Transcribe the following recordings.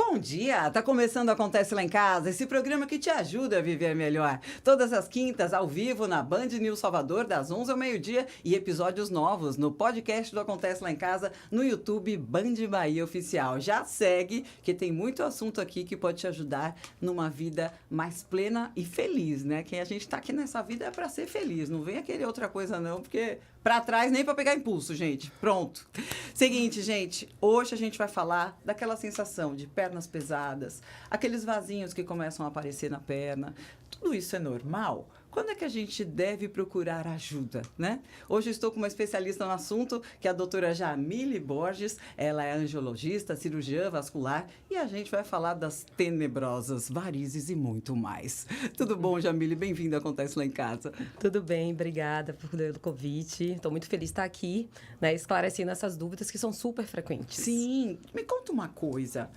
Bom dia! Tá começando Acontece Lá em Casa, esse programa que te ajuda a viver melhor. Todas as quintas, ao vivo, na Band News Salvador, das 11 ao meio-dia, e episódios novos no podcast do Acontece Lá em Casa, no YouTube Band Bahia Oficial. Já segue, que tem muito assunto aqui que pode te ajudar numa vida mais plena e feliz, né? Que a gente tá aqui nessa vida é pra ser feliz, não venha querer outra coisa não, porque pra trás nem pra pegar impulso, gente. Pronto. Seguinte, gente, hoje a gente vai falar daquela sensação de pernas pesadas, aqueles vasinhos que começam a aparecer na perna. Tudo isso é normal? Quando é que a gente deve procurar ajuda, né? Hoje eu estou com uma especialista no assunto, que é a doutora Jamile Borges. Ela é angiologista, cirurgiã vascular, e a gente vai falar das tenebrosas varizes e muito mais. Tudo bom, Jamile? Bem-vinda ao Acontece Lá em Casa. Tudo bem, obrigada pelo convite. Estou muito feliz de estar aqui, né, esclarecendo essas dúvidas que são super frequentes. Sim, me conta uma coisa.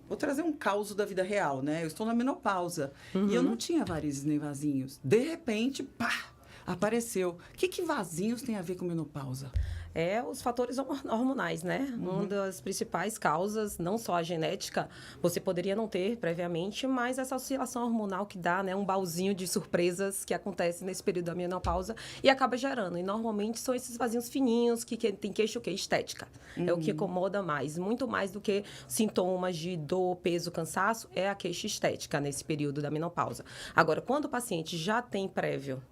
Vou trazer um caos da vida real, né? Eu estou na menopausa e eu não tinha varizes nem vasinhos. De repente, pá, apareceu. O que vasinhos tem a ver com menopausa? Os fatores hormonais, né? Uma das principais causas, não só a genética, você poderia não ter previamente, mas essa oscilação hormonal que dá, né? Um baúzinho de surpresas que acontece nesse período da menopausa e acaba gerando. E normalmente são esses vasinhos fininhos que tem queixo o quê? Estética. É o que incomoda mais. Muito mais do que sintomas de dor, peso, cansaço, é a queixa estética nesse período da menopausa. Agora, quando o paciente já tem prévio,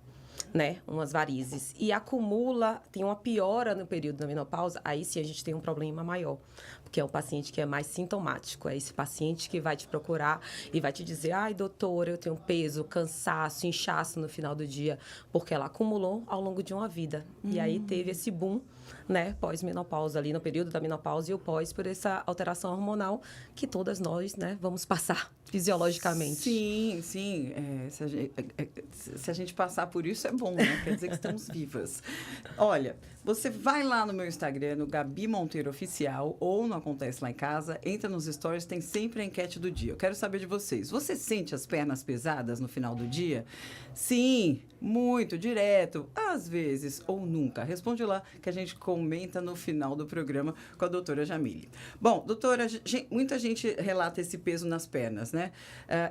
né, umas varizes, e acumula, tem uma piora no período da menopausa, aí sim a gente tem um problema maior, porque é um paciente que é mais sintomático, é esse paciente que vai te procurar e vai te dizer, ai, doutora, eu tenho peso, cansaço, inchaço no final do dia, porque ela acumulou ao longo de uma vida, e aí teve esse boom, né, pós-menopausa, ali no período da menopausa e o pós por essa alteração hormonal que todas nós, né, vamos passar fisiologicamente. Sim. Se a gente passar por isso é bom, né? Quer dizer que estamos vivas. Olha, você vai lá no meu Instagram, no Gabi Monteiro Oficial, ou no Acontece Lá em Casa, entra nos stories, tem sempre a enquete do dia. Eu quero saber de vocês. Você sente as pernas pesadas no final do dia? Sim, muito, direto, às vezes ou nunca. Responde lá que a gente comenta no final do programa com a doutora Jamile. Bom, doutora, muita gente relata esse peso nas pernas, né?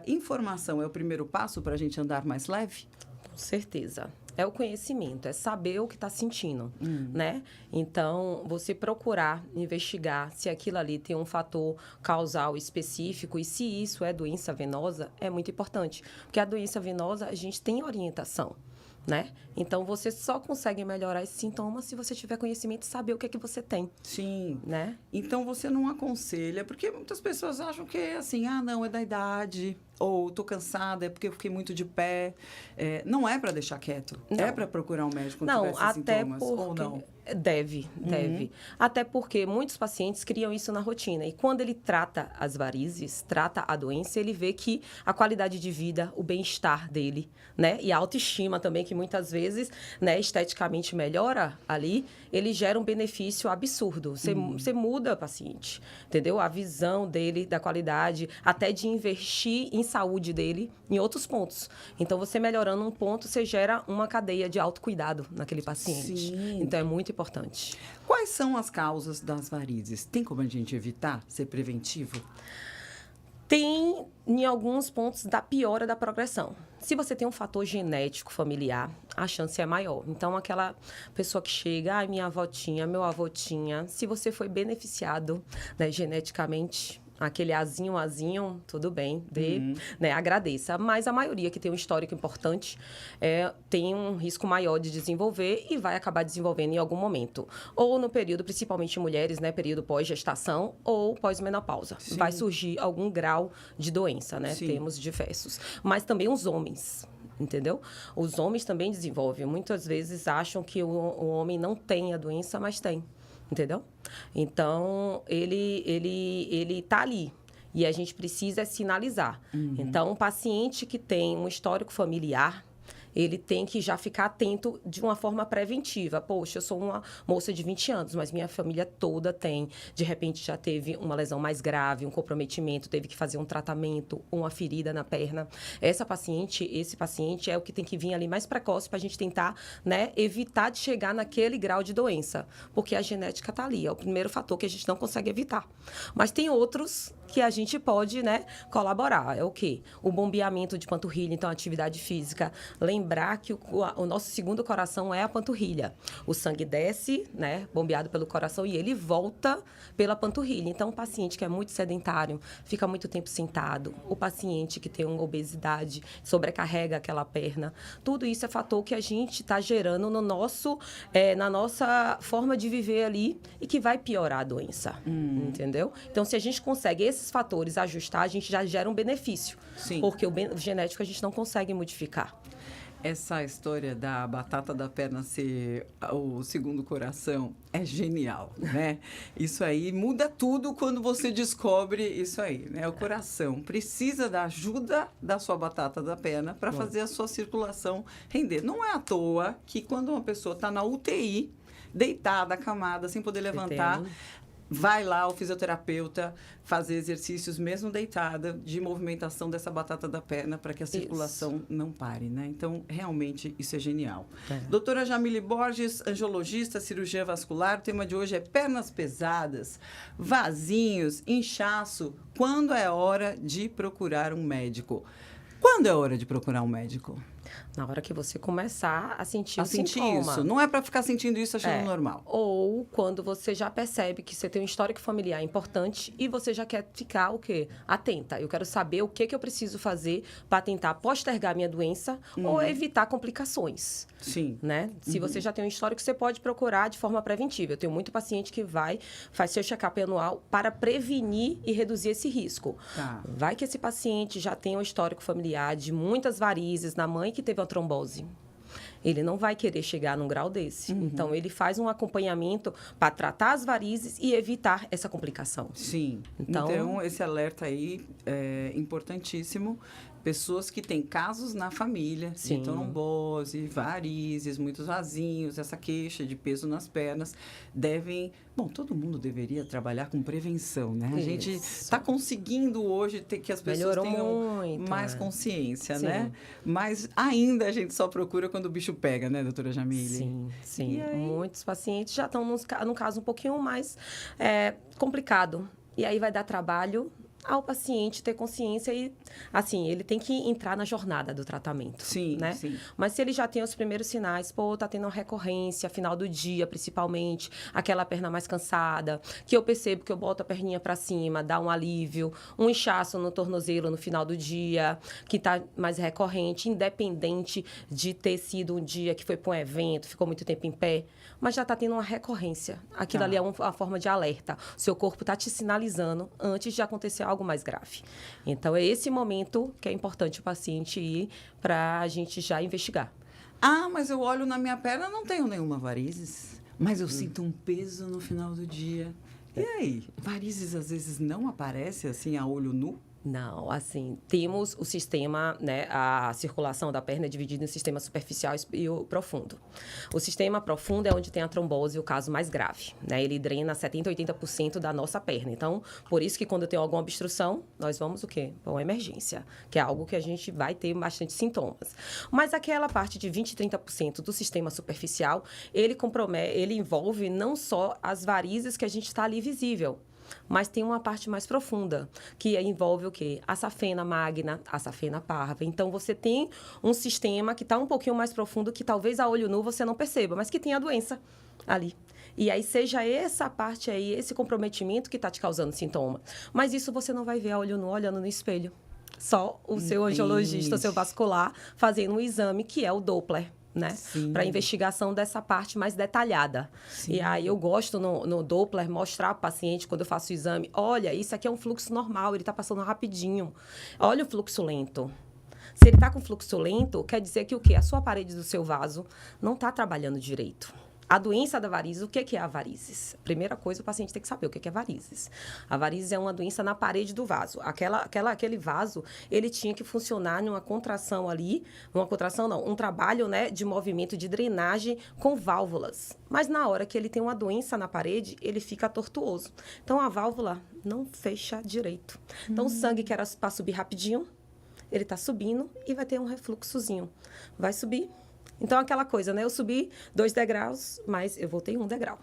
Informação é o primeiro passo para a gente andar mais leve? Com certeza. É o conhecimento, é saber o que está sentindo, né? Então, você procurar investigar se aquilo ali tem um fator causal específico e se isso é doença venosa, é muito importante. Porque a doença venosa, a gente tem orientação, né? Então, você só consegue melhorar esses sintomas se você tiver conhecimento e saber o que é que você tem. Sim. Né? Então, você não aconselha, porque muitas pessoas acham que é assim, não, é da idade, ou tô cansada, é porque eu fiquei muito de pé. Não é para deixar quieto, não. É para procurar um médico quando não, tiver esses até sintomas, porque... ou não? Deve. Até porque muitos pacientes criam isso na rotina. E quando ele trata as varizes, trata a doença, ele vê que a qualidade de vida, o bem-estar dele, né? E a autoestima também, que muitas vezes, né, esteticamente melhora ali, ele gera um benefício absurdo. Você muda o paciente, entendeu? A visão dele, da qualidade, até de investir em saúde dele em outros pontos. Então, você melhorando um ponto, você gera uma cadeia de autocuidado naquele paciente. Sim. Então, é muito importante. Quais são as causas das varizes? Tem como a gente evitar? Ser preventivo? Tem em alguns pontos da piora da progressão. Se você tem um fator genético familiar, a chance é maior. Então, aquela pessoa que chega, minha avó tinha, meu avô tinha, se você foi beneficiado, né, geneticamente, aquele azinho, tudo bem, né, agradeça. Mas a maioria que tem um histórico importante tem um risco maior de desenvolver e vai acabar desenvolvendo em algum momento. Ou no período, principalmente mulheres, né, período pós-gestação ou pós-menopausa. Sim. Vai surgir algum grau de doença, né? Sim. Temos diversos. Mas também os homens. Entendeu? Os homens também desenvolvem. Muitas vezes acham que o homem não tem a doença, mas tem. Entendeu? Então, ele tá ali. E a gente precisa sinalizar. Então, um paciente que tem um histórico familiar, ele tem que já ficar atento de uma forma preventiva. Poxa, eu sou uma moça de 20 anos, mas minha família toda tem. De repente, já teve uma lesão mais grave, um comprometimento, teve que fazer um tratamento, uma ferida na perna. Esse paciente é o que tem que vir ali mais precoce para a gente tentar, né, evitar de chegar naquele grau de doença. Porque a genética está ali, é o primeiro fator que a gente não consegue evitar. Mas tem outros que a gente pode, né, colaborar. É o quê? O bombeamento de panturrilha, então, atividade física. Lembrar que o nosso segundo coração é a panturrilha. O sangue desce, né, bombeado pelo coração, e ele volta pela panturrilha. Então, o paciente que é muito sedentário, fica muito tempo sentado, o paciente que tem uma obesidade, sobrecarrega aquela perna, tudo isso é fator que a gente está gerando no na nossa forma de viver ali e que vai piorar a doença, entendeu? Então, se a gente consegue esses fatores ajustar, a gente já gera um benefício. Sim. Porque o genético a gente não consegue modificar. Essa história da batata da perna ser o segundo coração é genial, né? Isso aí muda tudo quando você descobre isso aí, né? O coração precisa da ajuda da sua batata da perna para fazer a sua circulação render. Não é à toa que quando uma pessoa está na UTI, deitada, acamada, sem poder levantar, vai lá o fisioterapeuta fazer exercícios, mesmo deitada, de movimentação dessa batata da perna para que a circulação não pare, né? Então, realmente, isso é genial. Doutora Jamile Borges, angiologista, cirurgia vascular. O tema de hoje é pernas pesadas, vasinhos, inchaço. Quando é hora de procurar um médico? Quando é hora de procurar um médico? Na hora que você começar a sentir o sentir sintoma. isso. Não é para ficar sentindo isso achando normal. Ou quando você já percebe que você tem um histórico familiar importante e você já quer ficar o quê? Atenta. Eu quero saber o que eu preciso fazer para tentar postergar minha doença ou evitar complicações. Sim. Né? Se você já tem um histórico, você pode procurar de forma preventiva. Eu tenho muito paciente que faz seu check-up anual para prevenir e reduzir esse risco. Tá. Vai que esse paciente já tem um histórico familiar de muitas varizes na mãe que teve uma trombose. Ele não vai querer chegar num grau desse. Então, ele faz um acompanhamento para tratar as varizes e evitar essa complicação. Sim. Então, esse alerta aí é importantíssimo. Pessoas que têm casos na família, de trombose, varizes, muitos vasinhos, essa queixa de peso nas pernas, devem... Bom, todo mundo deveria trabalhar com prevenção, né? A gente está conseguindo hoje ter que as pessoas tenham muito, mais consciência, né? Mas ainda a gente só procura quando o bicho pega, né, doutora Jamile? Sim. Muitos pacientes já estão num caso um pouquinho mais complicado. E aí vai dar trabalho ao paciente ter consciência e, assim, ele tem que entrar na jornada do tratamento, né? Sim. Mas se ele já tem os primeiros sinais, tá tendo uma recorrência, final do dia, principalmente, aquela perna mais cansada, que eu percebo que eu boto a perninha para cima, dá um alívio, um inchaço no tornozelo no final do dia, que tá mais recorrente, independente de ter sido um dia que foi para um evento, ficou muito tempo em pé, mas já tá tendo uma recorrência. Aquilo ali é uma forma de alerta. O seu corpo tá te sinalizando antes de acontecer algo mais grave. Então, é esse momento que é importante o paciente ir para a gente já investigar. Mas eu olho na minha perna, não tenho nenhuma varizes, mas eu sinto um peso no final do dia. E aí? Varizes, às vezes, não aparecem assim a olho nu? Não, assim, temos o sistema, né, a circulação da perna é dividida em sistema superficial e o profundo. O sistema profundo é onde tem a trombose, o caso mais grave, né? Ele drena 70% a 80% da nossa perna. Então, por isso que quando tem alguma obstrução, nós vamos o quê? Para uma emergência, que é algo que a gente vai ter bastante sintomas. Mas aquela parte de 20% a 30% do sistema superficial, ele envolve não só as varizes que a gente está ali visível, mas tem uma parte mais profunda, que envolve o quê? A safena magna, a safena parva. Então, você tem um sistema que está um pouquinho mais profundo, que talvez a olho nu você não perceba, mas que tem a doença ali. E aí, seja essa parte aí, esse comprometimento que está te causando sintoma. Mas isso você não vai ver a olho nu, olhando no espelho. Só o seu angiologista, o seu vascular, fazendo um exame, que é o Doppler, né? Para investigação dessa parte mais detalhada. E aí eu gosto no Doppler mostrar para o paciente, quando eu faço o exame, olha, isso aqui é um fluxo normal, ele está passando rapidinho. Olha o fluxo lento. Se ele está com fluxo lento, quer dizer que o quê? A sua parede do seu vaso não está trabalhando direito. A doença da varizes, o que é a varizes? Primeira coisa, o paciente tem que saber o que é varizes. A varizes é uma doença na parede do vaso. Aquele vaso, ele tinha que funcionar numa contração ali, um trabalho, né, de movimento de drenagem com válvulas. Mas na hora que ele tem uma doença na parede, ele fica tortuoso. Então, a válvula não fecha direito. Então, o sangue que era para subir rapidinho, ele está subindo e vai ter um refluxozinho. Vai subir. Então, aquela coisa, né? Eu subi 2 degraus, mas eu voltei 1 degrau.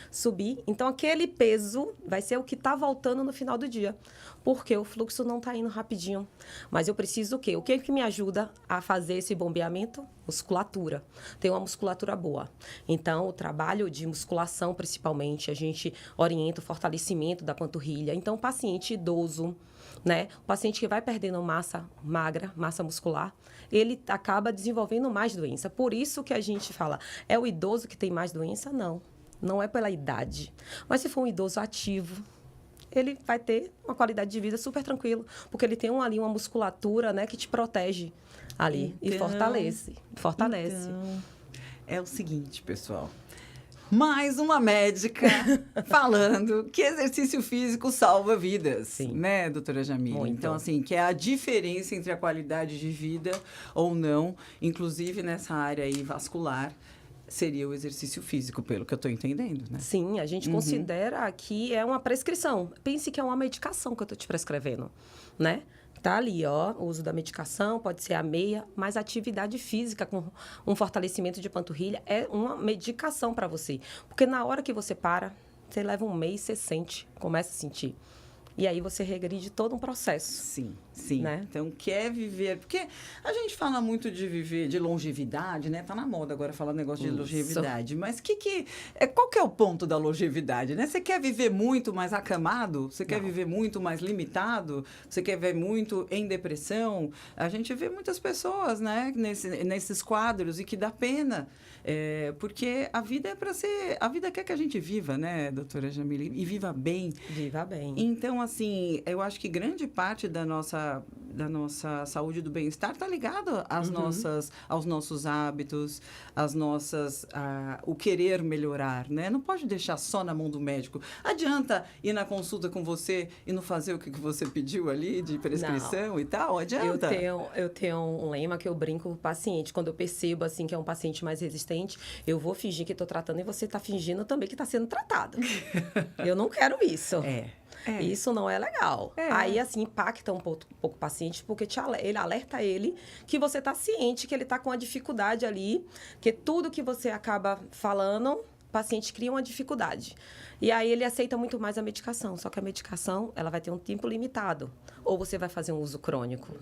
Subi. Então, aquele peso vai ser o que está voltando no final do dia. Porque o fluxo não está indo rapidinho. Mas eu preciso o quê? O que que me ajuda a fazer esse bombeamento? Musculatura. Ter uma musculatura boa. Então, o trabalho de musculação, principalmente, a gente orienta o fortalecimento da panturrilha. Então, o paciente idoso, né? O paciente que vai perdendo massa magra, massa muscular, ele acaba desenvolvendo mais doença. Por isso que a gente fala, é o idoso que tem mais doença? Não. Não é pela idade. Mas se for um idoso ativo, ele vai ter uma qualidade de vida super tranquilo, porque ele tem ali uma musculatura, né, que te protege ali e fortalece. Então, é o seguinte, pessoal. Mais uma médica falando que exercício físico salva vidas, Sim. né, doutora Jamile? Muito. Então, assim, que é a diferença entre a qualidade de vida ou não, inclusive nessa área aí vascular, seria o exercício físico, pelo que eu estou entendendo, né? Sim, a gente considera que é uma prescrição. Pense que é uma medicação que eu estou te prescrevendo, né? Tá ali, ó, o uso da medicação, pode ser a meia, mas a atividade física com um fortalecimento de panturrilha é uma medicação para você. Porque na hora que você para, você leva um mês, você sente, começa a sentir. E aí você regride todo um processo. Sim, sim. Né? Então, quer viver... Porque a gente fala muito de viver, de longevidade, né? Tá na moda agora falar negócio de longevidade. Mas qual que é o ponto da longevidade, né? Você quer viver muito mais acamado? Você quer viver muito mais limitado? Você quer ver muito em depressão? A gente vê muitas pessoas, né? Nesses quadros e que dá pena. Porque a vida é para ser... A vida quer que a gente viva, né, doutora Jamile? E viva bem. Viva bem. Então, assim, eu acho que grande parte da nossa saúde e do bem-estar está ligado aos nossos hábitos, o querer melhorar, né? Não pode deixar só na mão do médico. Adianta ir na consulta com você e não fazer o que você pediu ali de prescrição e tal? Adianta? Eu tenho um lema que eu brinco com o paciente. Quando eu percebo, assim, que é um paciente mais resistente, eu vou fingir que estou tratando e você está fingindo também que está sendo tratado. Eu não quero isso. Isso não é legal. Aí, assim, impacta um pouco o paciente, porque ele alerta ele que você está ciente que ele está com uma dificuldade ali, que tudo que você acaba falando, o paciente cria uma dificuldade. E aí, ele aceita muito mais a medicação. Só que a medicação, ela vai ter um tempo limitado. Ou você vai fazer um uso crônico.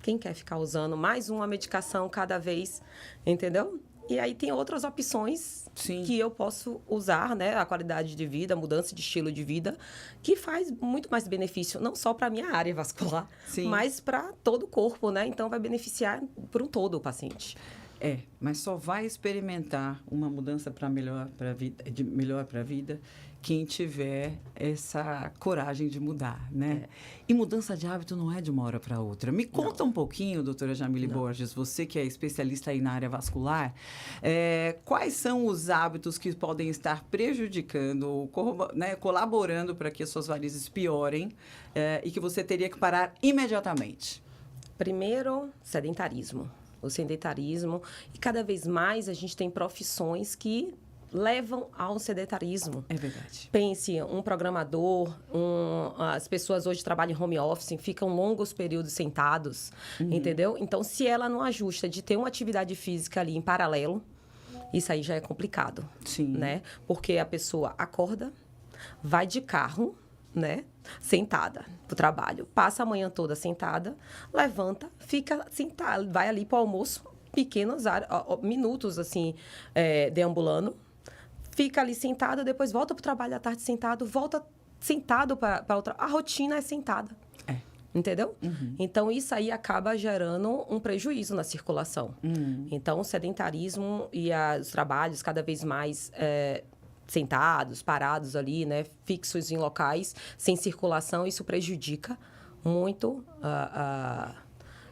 Quem quer ficar usando mais uma medicação cada vez, entendeu? E aí tem outras opções que eu posso usar, né? A qualidade de vida, a mudança de estilo de vida, que faz muito mais benefício, não só para a minha área vascular, mas para todo o corpo, né? Então, vai beneficiar por um todo o paciente. Mas só vai experimentar uma mudança para melhor para a vida quem tiver essa coragem de mudar, né? E mudança de hábito não é de uma hora para outra. Me conta um pouquinho, doutora Jamile Borges, você que é especialista aí na área vascular, quais são os hábitos que podem estar prejudicando, né, colaborando para que as suas varizes piorem e que você teria que parar imediatamente? Primeiro, sedentarismo. O sedentarismo, e cada vez mais a gente tem profissões que levam ao sedentarismo. É verdade. Pense, um programador, as pessoas hoje trabalham em home office, ficam longos períodos sentados, entendeu? Então, se ela não ajusta de ter uma atividade física ali em paralelo, isso aí já é complicado, né? Porque a pessoa acorda, vai de carro, né? Sentada pro trabalho. Passa a manhã toda sentada, levanta, fica sentada, vai ali pro almoço, pequenos minutos, assim, deambulando, fica ali sentado, depois volta pro trabalho à tarde sentado, volta sentado para outra... A rotina é sentada. Entendeu? Então, isso aí acaba gerando um prejuízo na circulação. Então, o sedentarismo e os trabalhos cada vez mais... sentados, parados ali, né, fixos em locais, sem circulação, isso prejudica muito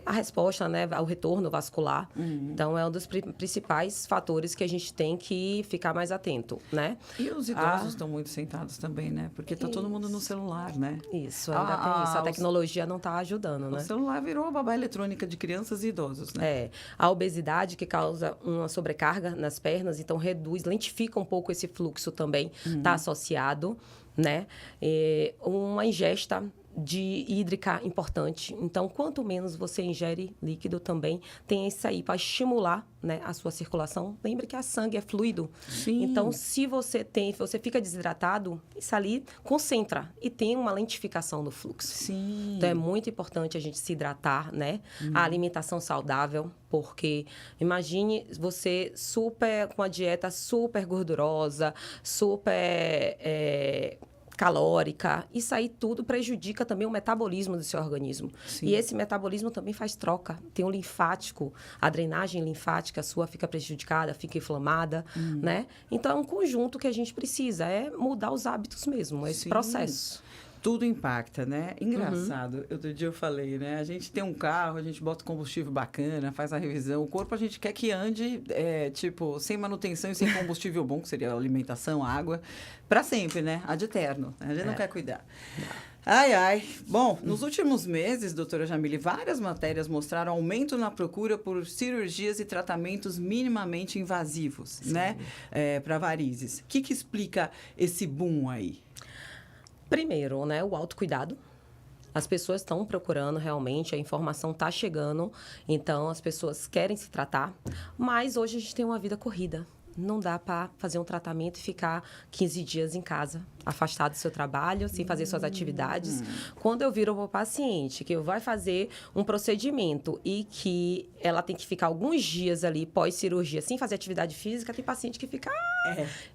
a resposta, né, ao retorno vascular. Então, é um dos principais fatores que a gente tem que ficar mais atento, né? E os idosos estão muito sentados também, né? Porque tá todo mundo no celular, né? Isso, ainda tem isso. A tecnologia não está ajudando, né? O celular virou a babá eletrônica de crianças e idosos, né? A obesidade que causa uma sobrecarga nas pernas, então lentifica um pouco esse fluxo também, está associado, né? Uma ingesta de hídrica importante. Então, quanto menos você ingere líquido também, tem isso aí para estimular, né, a sua circulação. Lembre que a sangue é fluido. Sim. Então, se você fica desidratado, isso ali concentra e tem uma lentificação no fluxo. Sim. Então, é muito importante a gente se hidratar, né? A alimentação saudável, porque imagine você com a dieta super gordurosa, super calórica, isso aí tudo prejudica também o metabolismo do seu organismo. Sim. E esse metabolismo também faz troca. Tem o linfático, a drenagem linfática sua fica prejudicada, fica inflamada, né? Então, é um conjunto que a gente precisa, mudar os hábitos mesmo, esse processo. Tudo impacta, né? Engraçado. Outro dia eu falei, né? A gente tem um carro, a gente bota combustível bacana, faz a revisão. O corpo a gente quer que ande, sem manutenção e sem combustível bom, que seria a alimentação, a água, para sempre, né? Ad eterno. A gente não quer cuidar. Ai. Bom, nos últimos meses, doutora Jamile, várias matérias mostraram aumento na procura por cirurgias e tratamentos minimamente invasivos, né? Para varizes. O que explica esse boom aí? Primeiro, né, o autocuidado. As pessoas estão procurando realmente, a informação está chegando, então as pessoas querem se tratar, mas hoje a gente tem uma vida corrida. Não dá para fazer um tratamento e ficar 15 dias em casa, afastado do seu trabalho, sem fazer suas atividades. Quando eu viro para o paciente que vai fazer um procedimento e que ela tem que ficar alguns dias ali pós-cirurgia sem fazer atividade física, tem paciente que fica...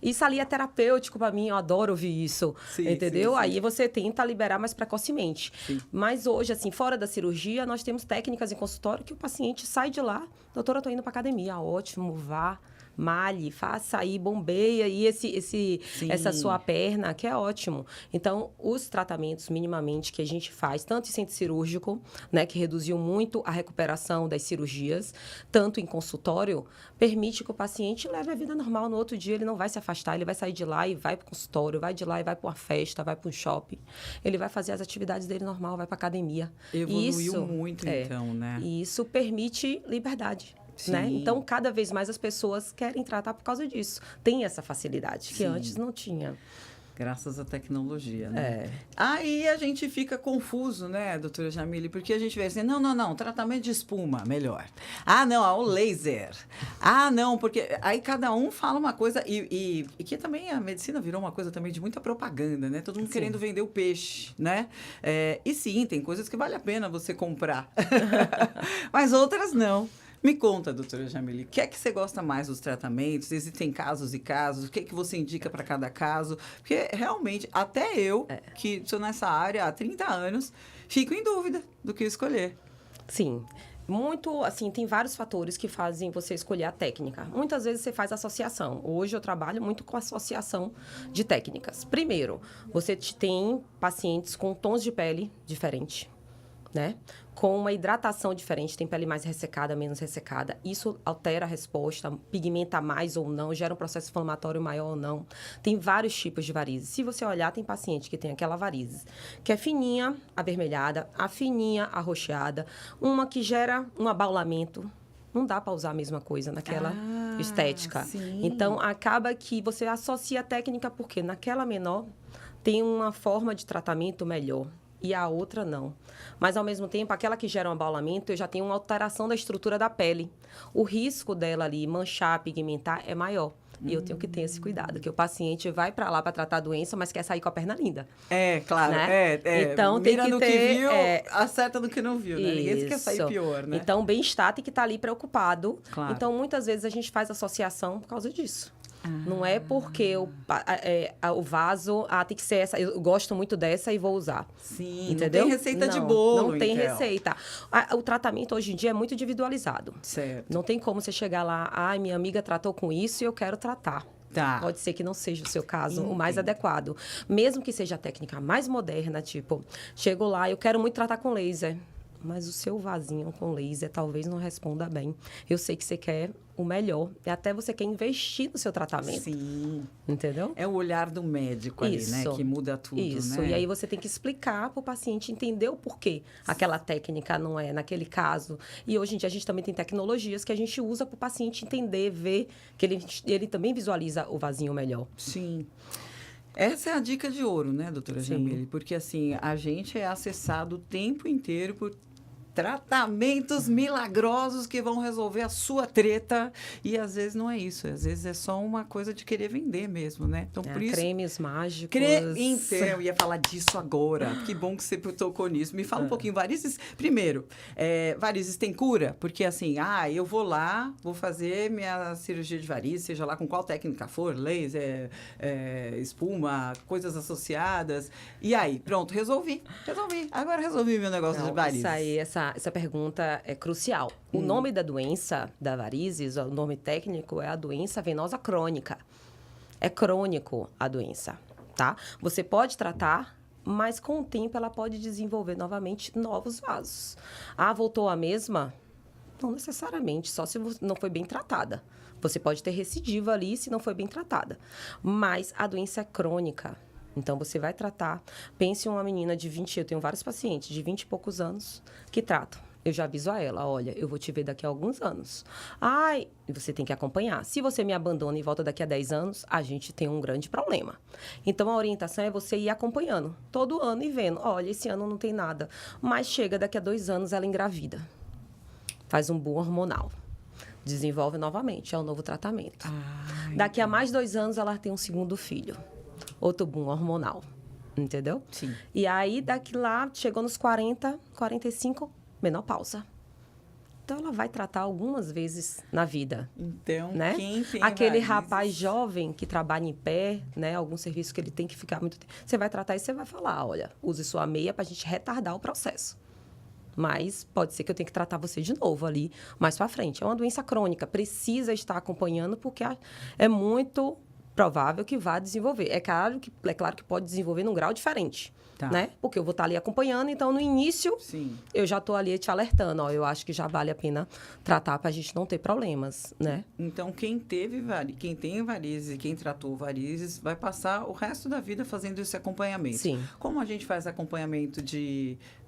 Isso ali é terapêutico para mim, eu adoro ouvir isso, entendeu? Sim. Aí você tenta liberar mais precocemente. Sim. Mas hoje, assim, fora da cirurgia, nós temos técnicas em consultório que o paciente sai de lá, doutora, eu tô indo para academia, ótimo, vá... malhe, faça aí, bombeia e essa sua perna, que é ótimo. Então, os tratamentos minimamente que a gente faz, tanto em centro cirúrgico, né, que reduziu muito a recuperação das cirurgias, tanto em consultório, permite que o paciente leve a vida normal. No outro dia, ele não vai se afastar, ele vai sair de lá e vai para o consultório, vai de lá e vai para uma festa, vai para um shopping. Ele vai fazer as atividades dele normal, vai para academia. Evoluiu muito, então, né? E isso permite liberdade. Né? Então, cada vez mais as pessoas querem tratar por causa disso. Tem essa facilidade, que antes não tinha. Graças à tecnologia, né? Aí a gente fica confuso, né, doutora Jamile? Porque a gente vê assim, não, tratamento de espuma, melhor. O laser. Não, porque aí cada um fala uma coisa e que também a medicina virou uma coisa também de muita propaganda, né? Todo mundo querendo vender o peixe, né? E sim, tem coisas que vale a pena você comprar, mas outras não. Me conta, doutora Jamile, o que é que você gosta mais dos tratamentos? Existem casos e casos? O que é que você indica para cada caso? Porque, realmente, até eu, que estou nessa área há 30 anos, fico em dúvida do que escolher. Sim. Muito, assim, tem vários fatores que fazem você escolher a técnica. Muitas vezes você faz associação. Hoje eu trabalho muito com associação de técnicas. Primeiro, você tem pacientes com tons de pele diferentes, né? Com uma hidratação diferente, tem pele mais ressecada, menos ressecada. Isso altera a resposta, pigmenta mais ou não, gera um processo inflamatório maior ou não. Tem vários tipos de varizes. Se você olhar, tem paciente que tem aquela varizes, que é fininha, avermelhada, a fininha, arroxeada, uma que gera um abaulamento. Não dá para usar a mesma coisa naquela estética. Sim. Então, acaba que você associa a técnica porque naquela menor tem uma forma de tratamento melhor. E a outra não. Mas, ao mesmo tempo, aquela que gera um abaulamento, eu já tenho uma alteração da estrutura da pele. O risco dela ali manchar, pigmentar é maior. E eu tenho que ter esse cuidado, que o paciente vai para lá para tratar a doença, mas quer sair com a perna linda. Claro. Né? Então, tem que no ter... que viu, acerta no que não viu, né? Ninguém quer sair pior, né? Então, o bem-estar tem que estar ali preocupado. Claro. Então, muitas vezes, a gente faz associação por causa disso. Não é porque o vaso, tem que ser essa, eu gosto muito dessa e vou usar. Sim, entendeu? Não tem receita de bolo, Não tem então. receita. O tratamento hoje em dia é muito individualizado. Certo. Não tem como você chegar lá, minha amiga tratou com isso e eu quero tratar. Tá. Pode ser que não seja o seu caso o mais adequado. Mesmo que seja a técnica mais moderna, tipo, chego lá, eu quero muito tratar com laser. mas o seu vasinho com laser talvez não responda bem. Eu sei que você quer o melhor, e até você quer investir no seu tratamento. Sim. Entendeu? É o olhar do médico ali, né? Que muda tudo, Isso. né? E aí você tem que explicar para o paciente entender o porquê aquela técnica não é naquele caso. E hoje em dia a gente também tem tecnologias que a gente usa para o paciente entender, ver que ele também visualiza o vasinho melhor. Sim. Essa é a dica de ouro, né, doutora Jamile? Porque, assim, a gente é acessado o tempo inteiro por tratamentos milagrosos que vão resolver a sua treta. E, às vezes, não é isso. Às vezes, é só uma coisa de querer vender mesmo, né? Então, por isso... Cremes mágicos. Então, eu ia falar disso agora. Que bom que você tocou nisso. Me fala um pouquinho. Varizes, primeiro, varizes tem cura? Porque, assim, eu vou lá, vou fazer minha cirurgia de varizes, seja lá com qual técnica for, laser, espuma, coisas associadas. E aí, pronto, resolvi. Agora resolvi meu negócio de varizes. Isso aí, essa pergunta é crucial. O nome da doença da varizes, o nome técnico é a doença venosa crônica. É crônico a doença, tá? Você pode tratar, mas com o tempo ela pode desenvolver novamente novos vasos. Voltou a mesma? Não necessariamente, só se não foi bem tratada. Você pode ter recidiva ali se não foi bem tratada. Mas a doença é crônica. Então, você vai tratar. Pense em uma menina de 20... Eu tenho vários pacientes de 20 e poucos anos que tratam. Eu já aviso a ela, olha, eu vou te ver daqui a alguns anos. Você tem que acompanhar. Se você me abandona e volta daqui a 10 anos, a gente tem um grande problema. Então, a orientação é você ir acompanhando todo ano e vendo. Olha, esse ano não tem nada. Mas chega daqui a 2 anos, ela engravida. Faz um boom hormonal. Desenvolve novamente, é um novo tratamento. Daqui a mais 2 anos, ela tem um segundo filho. Outro boom hormonal, entendeu? Sim. E aí, daqui lá, chegou nos 40, 45, menopausa. Então, ela vai tratar algumas vezes na vida. Então, né? Quem tem aquele varizes... rapaz jovem que trabalha em pé, né? Algum serviço que ele tem que ficar muito tempo. Você vai tratar e você vai falar, olha, use sua meia para a gente retardar o processo. Mas pode ser que eu tenha que tratar você de novo ali, mais para frente. É uma doença crônica, precisa estar acompanhando, porque é muito provável que vá desenvolver. É claro que pode desenvolver num grau diferente, né? Porque eu vou estar ali acompanhando, então no início eu já estou ali te alertando, eu acho que já vale a pena tratar para a gente não ter problemas, né? Então, quem tem varizes e quem tratou varizes vai passar o resto da vida fazendo esse acompanhamento. Sim. Como a gente faz acompanhamento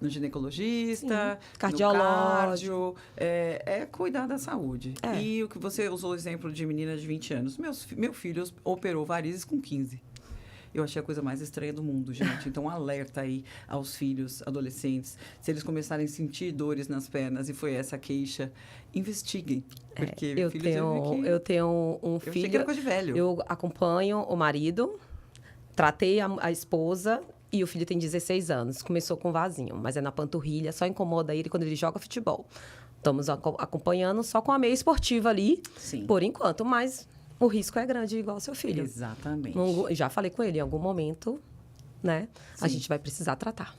no ginecologista, cardiológico, no cardio, é cuidar da saúde. E o que você usou o exemplo de menina de 20 anos. Meu filho operou varizes com 15. Eu achei a coisa mais estranha do mundo, gente. Então, alerta aí aos filhos, adolescentes. Se eles começarem a sentir dores nas pernas e foi essa queixa, investiguem. Porque eu tenho um filho... achei que era coisa de velho. Eu acompanho o marido, tratei a esposa e o filho tem 16 anos. Começou com vasinho, mas é na panturrilha, só incomoda ele quando ele joga futebol. Estamos acompanhando só com a meia esportiva ali, por enquanto, mas... O risco é grande, igual ao seu filho. Exatamente. Já falei com ele, em algum momento, né? A gente vai precisar tratar.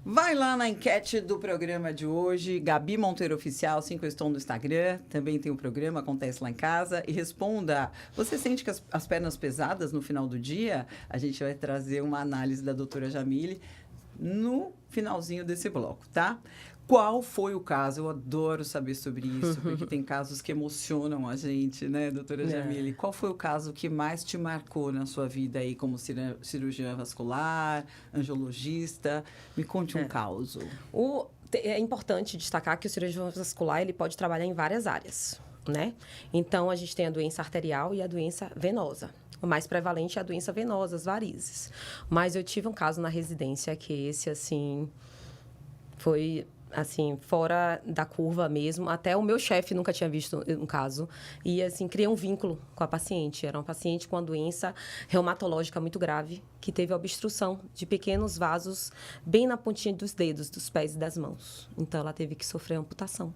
Vai lá na enquete do programa de hoje, Gabi Monteiro Oficial, 5 estão no Instagram, também tem o programa, acontece lá em casa, e responda, você sente que as pernas pesadas no final do dia? A gente vai trazer uma análise da doutora Jamile no finalzinho desse bloco, tá? Qual foi o caso? Eu adoro saber sobre isso, porque tem casos que emocionam a gente, né, doutora Jamile? Qual foi o caso que mais te marcou na sua vida aí como cirurgiã vascular, angiologista? Me conte um caso. É importante destacar que o cirurgião vascular ele pode trabalhar em várias áreas, né? Então, a gente tem a doença arterial e a doença venosa. O mais prevalente é a doença venosa, as varizes. Mas eu tive um caso na residência que esse, assim, foi... assim, fora da curva mesmo. Até o meu chefe nunca tinha visto um caso. E, assim, criei um vínculo com a paciente. Era uma paciente com uma doença reumatológica muito grave, que teve obstrução de pequenos vasos bem na pontinha dos dedos, dos pés e das mãos. Então, ela teve que sofrer amputação.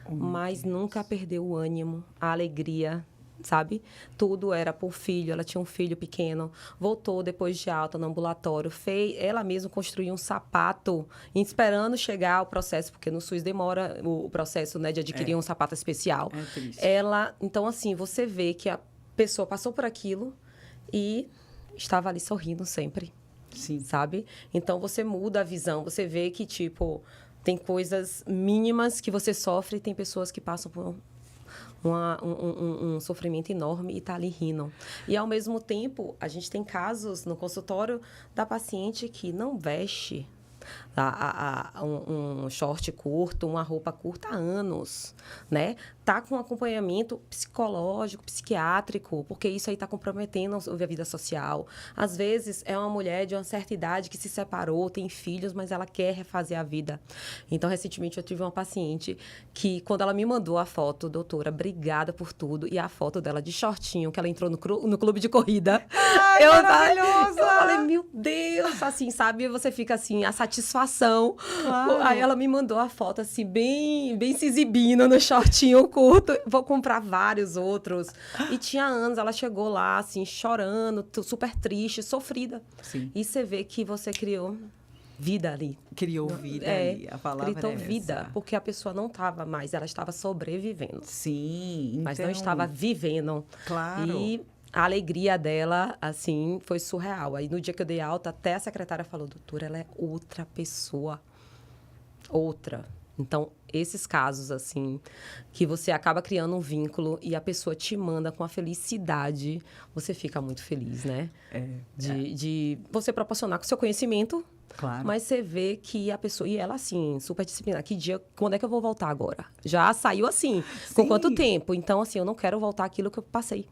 Mas nunca perdeu o ânimo, a alegria, sabe? Tudo era por filho, ela tinha um filho pequeno, voltou depois de alta no ambulatório, ela mesma construiu um sapato, esperando chegar o processo, porque no SUS demora o processo, né, de adquirir um sapato especial. É triste. Então, assim, você vê que a pessoa passou por aquilo e estava ali sorrindo sempre. Sim. Sabe? Então, você muda a visão, você vê que, tipo... Tem coisas mínimas que você sofre e tem pessoas que passam por um sofrimento enorme e tá ali rindo. E, ao mesmo tempo, a gente tem casos no consultório da paciente que não veste um short curto, uma roupa curta há anos, né? Tá com acompanhamento psicológico, psiquiátrico, porque isso aí tá comprometendo a vida social. Às vezes, é uma mulher de uma certa idade que se separou, tem filhos, mas ela quer refazer a vida. Então, recentemente, eu tive uma paciente que, quando ela me mandou a foto, doutora, obrigada por tudo, e a foto dela de shortinho, que ela entrou no clube de corrida. Ai, maravilhosa! Eu falei, meu Deus, assim, sabe? Você fica assim, a satisfação. Claro. Aí ela me mandou a foto, assim, bem se exibindo no shortinho curto. Vou comprar vários outros. E tinha anos, ela chegou lá, assim, chorando, super triste, sofrida. Sim. E você vê que você criou vida ali. Criou vida ali, a palavra criou é vida, essa. porque a pessoa não estava mais, ela estava sobrevivendo. Sim, então... Mas não estava vivendo. Claro. E a alegria dela, assim, foi surreal. Aí, no dia que eu dei alta, até a secretária falou, doutora, ela é outra pessoa. Outra. Então, esses casos, assim, que você acaba criando um vínculo e a pessoa te manda com a felicidade, você fica muito feliz, né? De você proporcionar com o seu conhecimento, Claro. mas você vê que a pessoa... E ela, assim, super disciplinada. Quando é que eu vou voltar agora? Já saiu assim. Com Sim. quanto tempo? Então, assim, eu não quero voltar aquilo que eu passei,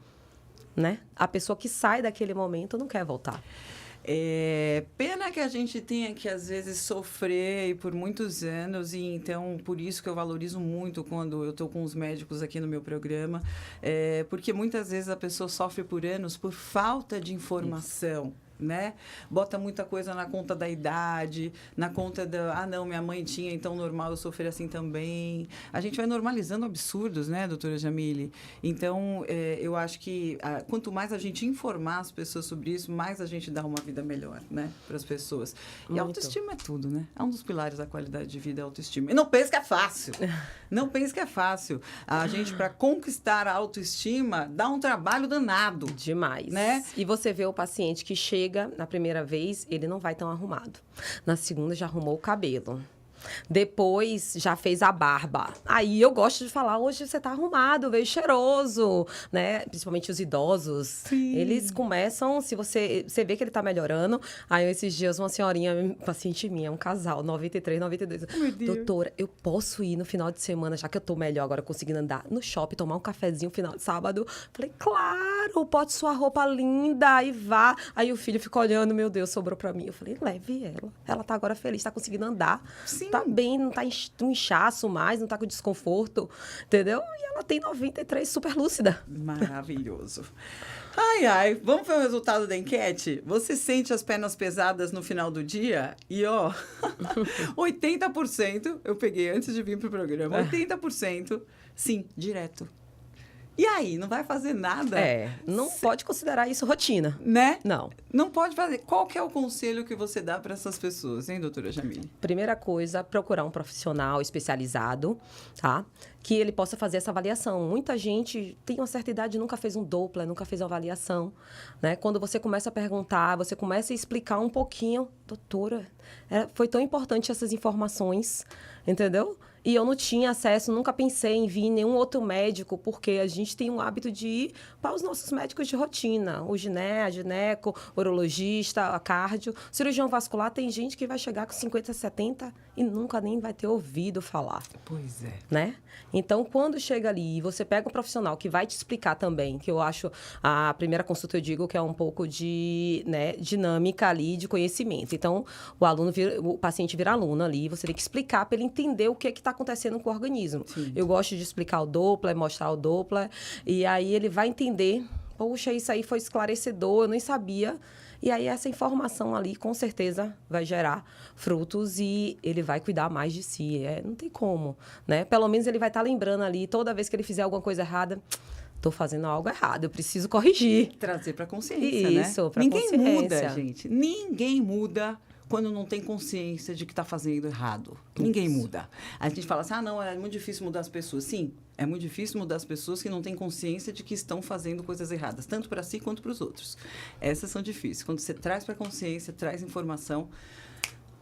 né? A pessoa que sai daquele momento não quer voltar. Pena que a gente tenha que, às vezes, sofrer por muitos anos, e então, por isso que eu valorizo muito quando eu estou com os médicos aqui no meu programa, porque muitas vezes a pessoa sofre por anos por falta de informação. Né? Bota muita coisa na conta da idade, na conta da... não, minha mãe tinha, então normal eu sofrer assim também. A gente vai normalizando absurdos, né, doutora Jamile? Então, eu acho que quanto mais a gente informar as pessoas sobre isso, mais a gente dá uma vida melhor, né, para as pessoas. E Muito. A autoestima é tudo, né? É um dos pilares da qualidade de vida, a autoestima. E não pense que é fácil. Não pense que é fácil. A gente, para conquistar a autoestima, dá um trabalho danado. Demais. Né? E você vê o paciente que chega na primeira vez, ele não vai tão arrumado. Na segunda, já arrumou o cabelo. Depois, já fez a barba. Aí, eu gosto de falar, hoje você tá arrumado, veio cheiroso, né? Principalmente os idosos. Sim. Eles começam, se você vê que ele tá melhorando. Aí, esses dias, uma senhorinha, paciente minha, um casal, 93, 92. Meu Deus. Doutora, eu posso ir no final de semana, já que eu tô melhor agora, conseguindo andar, no shopping, tomar um cafezinho no final de sábado? Falei, claro, pode sua roupa linda, e vá. Aí, o filho ficou olhando, meu Deus, sobrou pra mim. Eu falei, leve ela. Ela tá agora feliz, tá conseguindo andar. Sim. Tá bem, não tá um inchaço mais, não tá com desconforto, entendeu? E ela tem 93, super lúcida. Maravilhoso. Ai, vamos ver o resultado da enquete? Você sente as pernas pesadas no final do dia? E, 80%, eu peguei antes de vir pro programa, 80%, sim, direto. E aí, não vai fazer nada? Não pode considerar isso rotina. Né? Não. Não pode fazer. Qual que é o conselho que você dá para essas pessoas, hein, doutora Jamile? Primeira coisa, procurar um profissional especializado, tá? Que ele possa fazer essa avaliação. Muita gente tem uma certa idade, nunca fez um Doppler, nunca fez uma avaliação, né? Quando você começa a perguntar, você começa a explicar um pouquinho, doutora, foi tão importante essas informações, entendeu? E eu não tinha acesso, nunca pensei em vir em nenhum outro médico, porque a gente tem um hábito de ir para os nossos médicos de rotina. O a gineco, urologista, a cardio. Cirurgião vascular, tem gente que vai chegar com 50, 70 e nunca nem vai ter ouvido falar. Pois é. Né? Então, quando chega ali e você pega um profissional que vai te explicar também, que eu acho, a primeira consulta eu digo que é um pouco de, né, dinâmica ali, de conhecimento. Então, o paciente vira aluno ali, você tem que explicar para ele entender o que está acontecendo com o organismo. Sim. Eu gosto de explicar o Doppler, mostrar o Doppler, e aí ele vai entender, poxa, isso aí foi esclarecedor, eu nem sabia. E aí essa informação ali, com certeza, vai gerar frutos e ele vai cuidar mais de si. Não tem como, né? Pelo menos ele vai estar lembrando ali, toda vez que ele fizer alguma coisa errada, estou fazendo algo errado, eu preciso corrigir. Trazer para consciência, né? Isso, para consciência. Ninguém muda, consciência. gente. Ninguém muda quando não tem consciência de que está fazendo errado. Ninguém muda. A gente fala assim, não, é muito difícil mudar as pessoas. Sim, é muito difícil mudar as pessoas que não têm consciência de que estão fazendo coisas erradas, tanto para si quanto para os outros. Essas são difíceis. Quando você traz para a consciência, traz informação,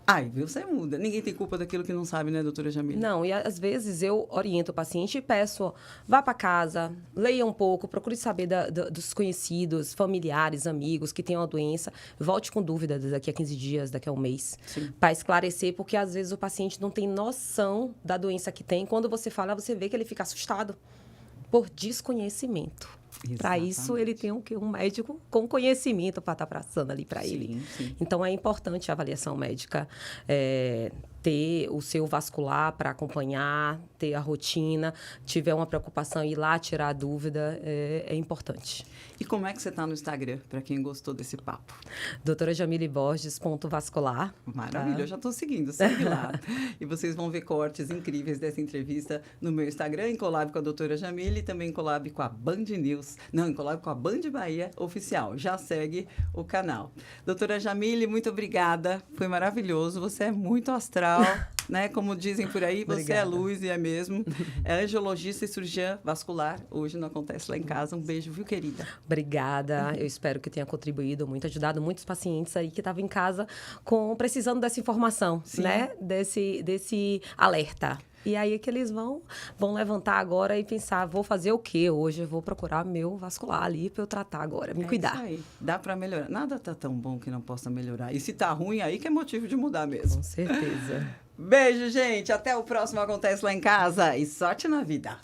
Aí, viu, você muda. Ninguém tem culpa daquilo que não sabe, né, doutora Jamília? Não, e às vezes eu oriento o paciente e peço, vá para casa, leia um pouco, procure saber dos conhecidos, familiares, amigos que tenham a doença, volte com dúvidas daqui a 15 dias, daqui a um mês, para esclarecer, porque às vezes o paciente não tem noção da doença que tem. Quando você fala, você vê que ele fica assustado por desconhecimento. Para isso, ele tem um médico com conhecimento para estar passando ali para ele. Sim. Então, é importante a avaliação médica, ter o seu vascular para acompanhar, ter a rotina, tiver uma preocupação, ir lá tirar a dúvida, é importante. E como é que você está no Instagram, para quem gostou desse papo? doutorajamileborges.vascular. Maravilha, eu já estou seguindo, segue lá. E vocês vão ver cortes incríveis dessa entrevista no meu Instagram, em collab com a doutora Jamília e também em collab com a Band News. Não, em collab com a Band Bahia Oficial. Já segue o canal. Doutora Jamília, muito obrigada. Foi maravilhoso. Você é muito astral, né? Como dizem por aí, você Obrigada. é luz e é mesmo. É angiologista e cirurgiã vascular. Hoje não acontece lá em casa. Um beijo, viu, querida? Obrigada. Eu espero que tenha contribuído muito, ajudado muitos pacientes aí que estavam em casa precisando dessa informação, né? Desse alerta. E aí que eles vão levantar agora e pensar, vou fazer o quê hoje? Eu vou procurar meu vascular ali para eu tratar agora, me cuidar. Isso aí. Dá para melhorar. Nada tá tão bom que não possa melhorar. E se tá ruim, aí que é motivo de mudar mesmo. Com certeza. Beijo, gente. Até o próximo Acontece Lá em Casa. E sorte na vida.